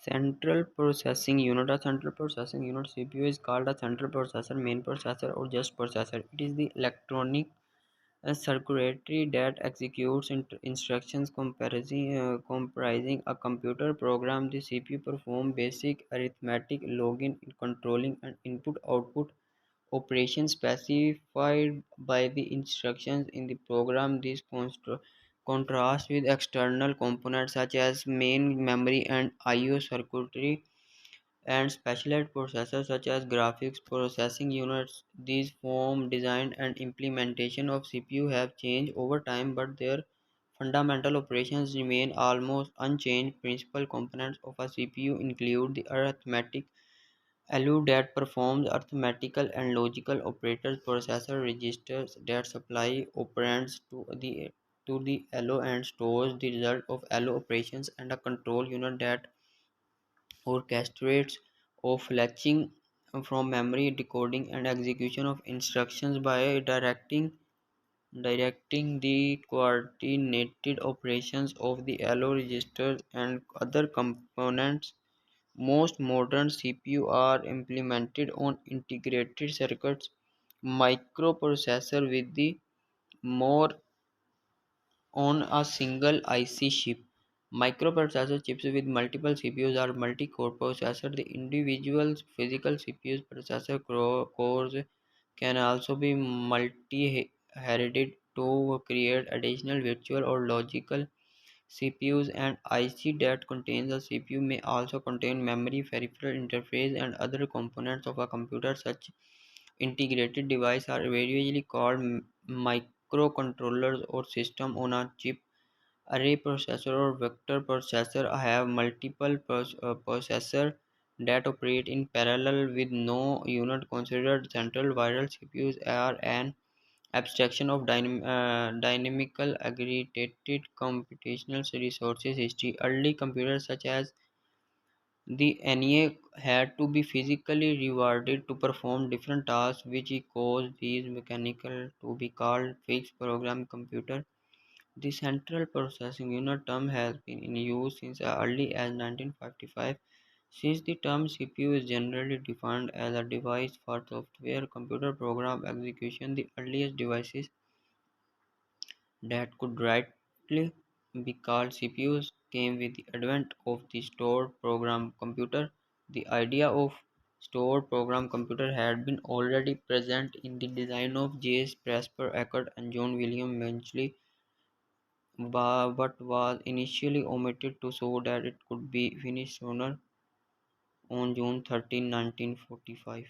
Central processing unit. A central processing unit CPU is called a central processor, main processor, or just processor. It is the electronic circuitry that executes instructions comprising a computer program. The CPU performs basic arithmetic, logging, controlling, and input-output operations specified by the instructions in the program. This contrasts with external components such as main memory and I/O circuitry and specialized processors such as graphics processing units. These form, design, and implementation of CPU have changed over time, but their fundamental operations remain almost unchanged. Principal components of a CPU include the arithmetic ALU that performs arithmetical and logical operators, processor registers that supply operands to the ALU and stores the result of ALU operations, and a control unit that orchestrates of latching from memory, decoding, and execution of instructions by directing the coordinated operations of the ALU registers and other components. Most modern CPU are implemented on integrated circuits microprocessor with the more on a single IC chip. Microprocessor chips with multiple CPUs are multi-core processor. The individual physical CPU's processor cores can also be multi-threaded to create additional virtual or logical CPUs. And IC that contains a CPU may also contain memory, peripheral interface, and other components of a computer. Such integrated devices are usually called microcontrollers or system on a chip. Array processor or vector processor have multiple processors that operate in parallel with no unit considered central. Viral CPUs are an abstraction of dynamical aggregated computational resources history. Early computers such as the ENIAC had to be physically rewired to perform different tasks, which caused these mechanical to be called fixed program computer. The central processing unit term has been in use since as early as 1955. Since the term CPU is generally defined as a device for software computer program execution, the earliest devices that could rightly be called CPUs came with the advent of the stored program computer. The idea of stored program computer had been already present in the design of J. Presper Eckert and John William Benchley, but was initially omitted to show that it could be finished sooner on June 13, 1945.